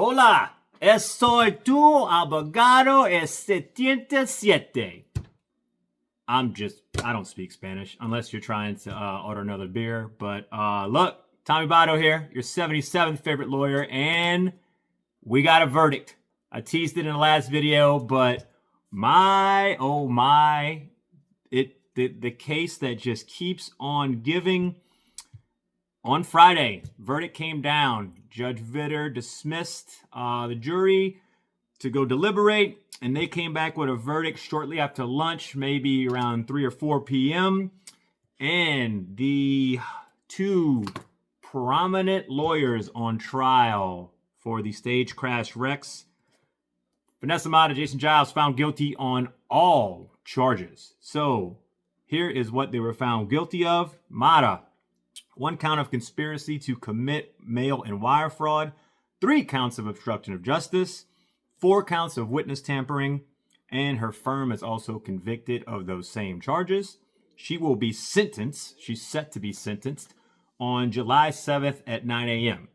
Hola, soy tu abogado 77. I don't speak Spanish unless you're trying to order another beer. But look, Tommy Badeaux here, your 77th favorite lawyer, and we got a verdict. I teased it in the last video, but the case that just keeps on giving. On Friday, verdict came down. Judge Vitter dismissed the jury to go deliberate, and they came back with a verdict shortly after lunch, maybe around 3 or 4 p.m. And the two prominent lawyers on trial for the stage crash wrecks, Vanessa Mata, Jason Giles, found guilty on all charges. So here is what they were found guilty of. Mata, 1 count of conspiracy to commit mail and wire fraud, 3 counts of obstruction of justice, 4 counts of witness tampering, and her firm is also convicted of those same charges. She will be sentenced. She's set to be sentenced on July 7th at 9 a.m.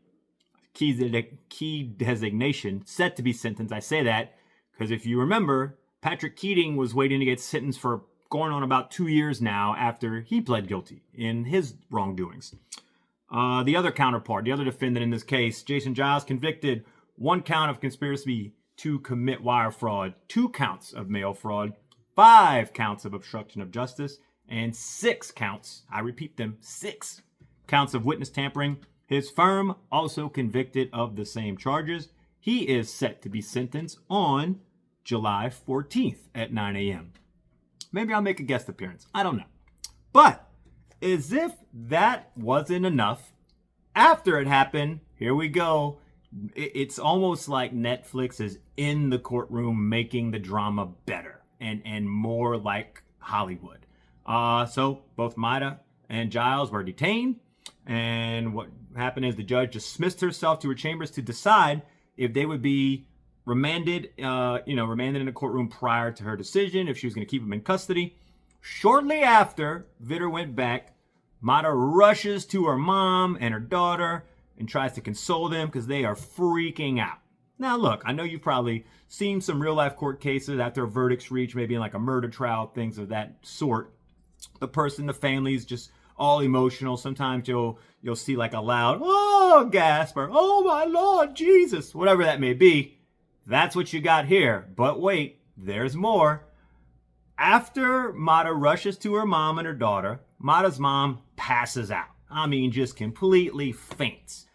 Key designation, set to be sentenced. I say that because if you remember, Patrick Keating was waiting to get sentenced for going on about 2 years now after he pled guilty in his wrongdoings. The other counterpart, the other defendant in this case, Jason Giles, convicted 1 count of conspiracy to commit wire fraud, 2 counts of mail fraud, 5 counts of obstruction of justice, and 6 counts, I repeat them, 6 counts of witness tampering. His firm also convicted of the same charges. He is set to be sentenced on July 14th at 9 a.m. Maybe I'll make a guest appearance. I don't know. But as if that wasn't enough, after it happened, here we go. It's almost like Netflix is in the courtroom making the drama better and more like Hollywood. So both Maida and Giles were detained. And what happened is the judge dismissed herself to her chambers to decide if they would be remanded in the courtroom prior to her decision, if she was going to keep him in custody. Shortly after Vitter went back, Mata rushes to her mom and her daughter and tries to console them because they are freaking out. Now, look, I know you've probably seen some real-life court cases after verdicts reach, maybe in like a murder trial, things of that sort. The family's just all emotional. Sometimes you'll see like a loud, oh, gasp, or oh my Lord Jesus, whatever that may be. That's what you got here. But wait, there's more. After Mata rushes to her mom and her daughter, Mata's mom passes out. I mean, just completely faints.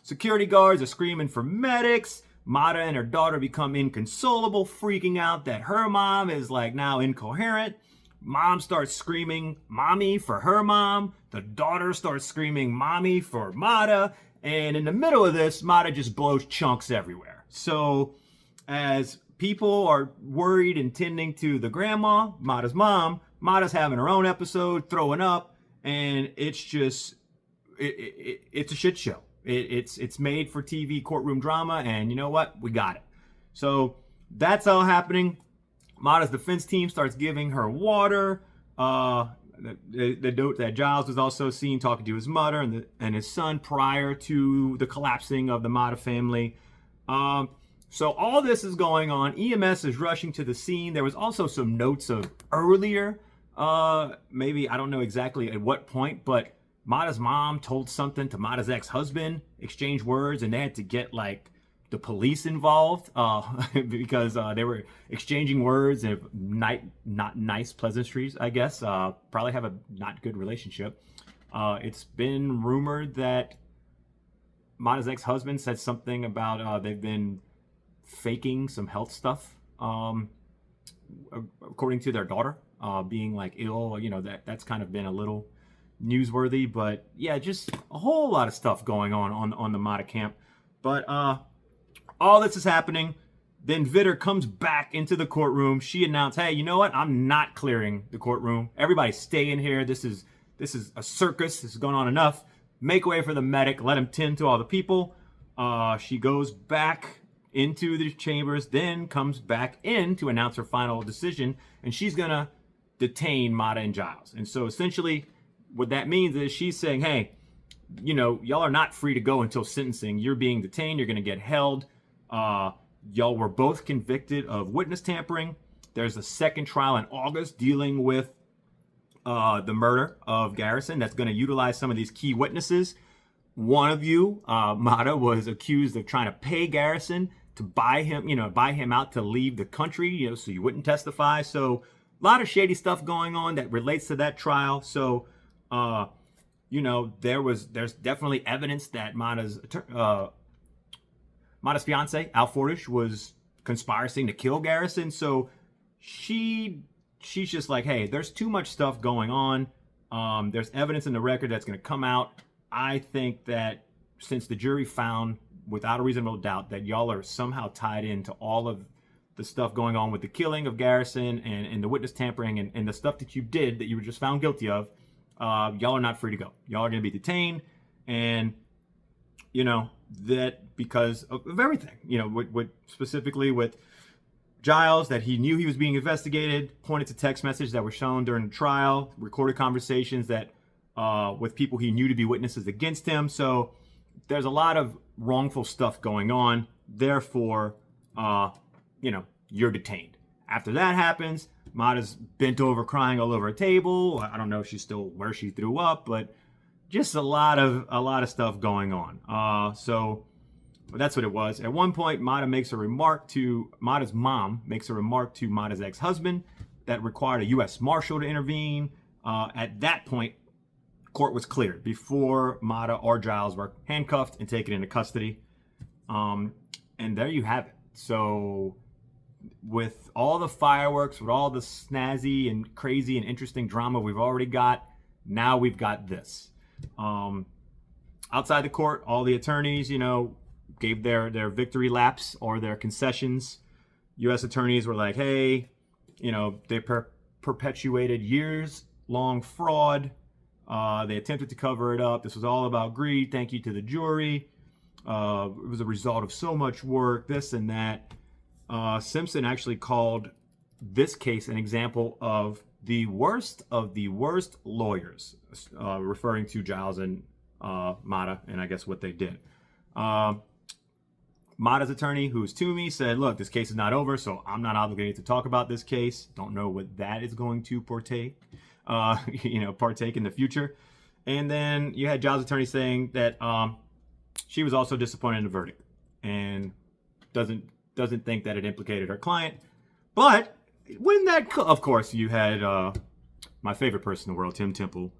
Security guards are screaming for medics. Mata and her daughter become inconsolable, freaking out that her mom is like now incoherent. Mom starts screaming mommy for her mom. The daughter starts screaming mommy for Mata. And in the middle of this, Mata just blows chunks everywhere. So as people are worried and tending to the grandma, Mata's mom, Mata's having her own episode, throwing up, and it's just, it's a shit show. It's made for TV courtroom drama, and you know what? We got it. So that's all happening. Mata's defense team starts giving her water. The note that Giles was also seen talking to his mother and his son prior to the collapsing of the Mata family. So all this is going on. EMS is rushing to the scene. There was also some notes of earlier, maybe, I don't know exactly at what point, but Mata's mom told something to Mata's ex-husband, exchanged words, and they had to get like the police involved because they were exchanging words and not nice pleasantries, I guess. Probably have a not good relationship. It's been rumored that Mata's ex-husband said something about they've been faking some health stuff, according to their daughter, being like ill. You know, that's kind of been a little newsworthy. But yeah, just a whole lot of stuff going on the Mata camp. But all this is happening. Then Vitter comes back into the courtroom. She announced, hey, you know what? I'm not clearing the courtroom. Everybody stay in here. This is a circus. This is going on enough. Make way for the medic. Let him tend to all the people. She goes back into the chambers, then comes back in to announce her final decision, and she's going to detain Mata and Giles. And so essentially what that means is she's saying, hey, y'all are not free to go until sentencing. You're being detained. You're going to get held. Y'all were both convicted of witness tampering. There's a second trial in August dealing with the murder of Garrison that's going to utilize some of these key witnesses. One of you, Mata, was accused of trying to pay Garrison to buy him out to leave the country, so you wouldn't testify. So a lot of shady stuff going on that relates to that trial. So, there's definitely evidence that Mata's fiance, Al Fordish, was conspiring to kill Garrison. So she's just like, hey, there's too much stuff going on. There's evidence in the record that's going to come out. I think that since the jury found without a reasonable doubt that y'all are somehow tied into all of the stuff going on with the killing of Garrison and the witness tampering and the stuff that you did that you were just found guilty of, y'all are not free to go. Y'all are going to be detained. And, that because of everything, specifically with Giles, that he knew he was being investigated, pointed to text messages that were shown during the trial, recorded conversations that with people he knew to be witnesses against him. So there's a lot of wrongful stuff going on. Therefore, you're detained. After that happens, Mata's bent over crying all over a table. I don't know if she's still where she threw up, but just a lot of stuff going on. So that's what it was. At one point, Mata's mom makes a remark to Mata's ex-husband that required a U.S. Marshal to intervene. At that point, court was cleared before Mata or Giles were handcuffed and taken into custody. And there you have it. So with all the fireworks, with all the snazzy and crazy and interesting drama we've already got, now we've got this. Outside the court, all the attorneys, gave their victory laps or their concessions. U.S. attorneys were like, hey, they perpetuated years-long fraud. They attempted to cover it up. This was all about greed. Thank you to the jury. It was a result of so much work, this and that. Simpson actually called this case an example of the worst lawyers, referring to Giles and Mata and I guess what they did. Mata's attorney, who's Toomey, said, look, this case is not over, so I'm not obligated to talk about this case. Don't know what that is going to partake in the future. And then you had Giles' attorney saying that she was also disappointed in the verdict and doesn't think that it implicated her client. But of course, you had my favorite person in the world, Tim Temple,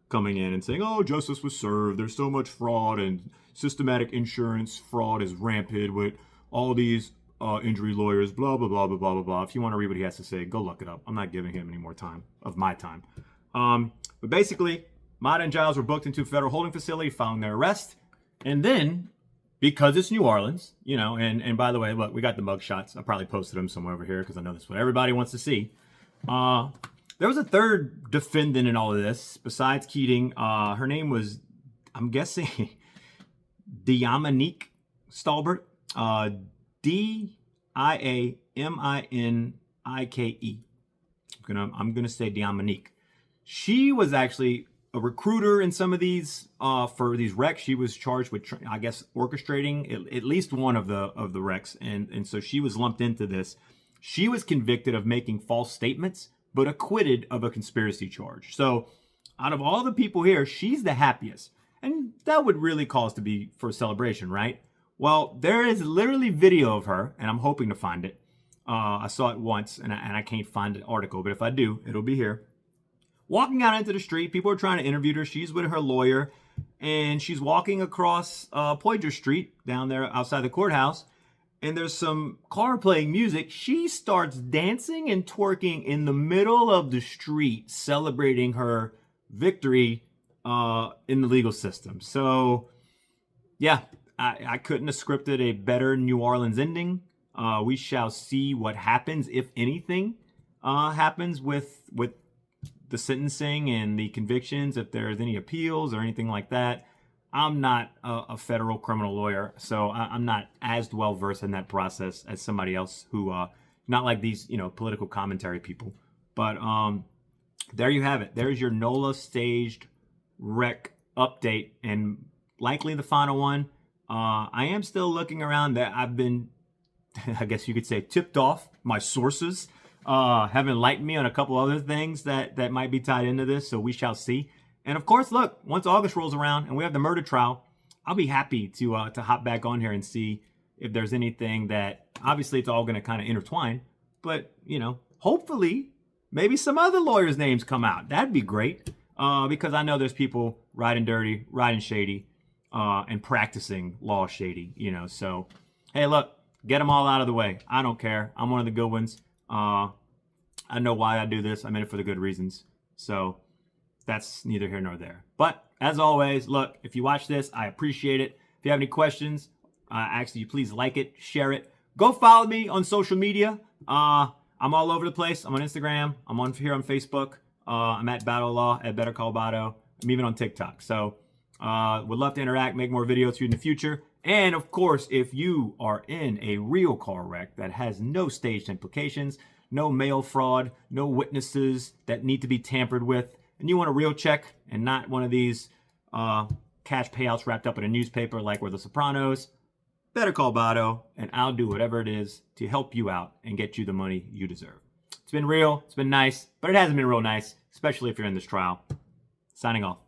coming in and saying, oh, justice was served. There's so much fraud and systematic insurance fraud is rampant with all these injury lawyers, blah, blah, blah, blah, blah, blah, blah. If you want to read what he has to say, go look it up. I'm not giving him any more time of my time. But basically, Mata and Giles were booked into a federal holding facility, following their arrest. And then, because it's New Orleans, and by the way, look, we got the mug shots. I probably posted them somewhere over here because I know that's what everybody wants to see. There was a third defendant in all of this besides Keating. Her name was, I'm guessing, Diamanique Stalbert. Diaminike. I'm gonna say Diamanique. She was actually a recruiter in some of these for these wrecks. She was charged with, I guess, orchestrating at least one of the wrecks, and so she was lumped into this. She was convicted of making false statements, but acquitted of a conspiracy charge. So, out of all the people here, she's the happiest, and that would really cause to be for a celebration, right? Well, there is literally video of her, and I'm hoping to find it. I saw it once, and I can't find the article, but if I do, it'll be here. Walking out into the street, people are trying to interview her. She's with her lawyer, and she's walking across Poydras Street down there outside the courthouse, and there's some car playing music. She starts dancing and twerking in the middle of the street, celebrating her victory in the legal system. So, yeah, I couldn't have scripted a better New Orleans ending. We shall see what happens, if anything happens with the sentencing and the convictions, if there's any appeals or anything like that. I'm not a federal criminal lawyer, so I'm not as well versed in that process as somebody else who, not like these, political commentary people. But there you have it. There's your NOLA Staged Wreck update and likely the final one. I am still looking around. That I've been, I guess you could say, tipped off. My sources have enlightened me on a couple other things that might be tied into this, so we shall see. And of course, look, once August rolls around and we have the murder trial, I'll be happy to hop back on here and see if there's anything that, obviously it's all going to kind of intertwine, but, you know, hopefully maybe some other lawyers' names come out. That'd be great, because I know there's people riding dirty, riding shady, and practicing law shady, you know. So, hey, look, get them all out of the way. I don't care. I'm one of the good ones. I know why I do this. I'm in it for the good reasons. So that's neither here nor there. But as always, look, if you watch this, I appreciate it. If you have any questions, actually, please like it, share it. Go follow me on social media. I'm all over the place. I'm on Instagram. I'm on here on Facebook. I'm at Badeaux Law, at Better Call Badeaux. I'm even on TikTok. So would love to interact, make more videos for you in the future. And of course, if you are in a real car wreck that has no staged implications, no mail fraud, no witnesses that need to be tampered with, and you want a real check and not one of these cash payouts wrapped up in a newspaper like we're the Sopranos, better call Badeaux, and I'll do whatever it is to help you out and get you the money you deserve. It's been real, it's been nice, but it hasn't been real nice, especially if you're in this trial. Signing off.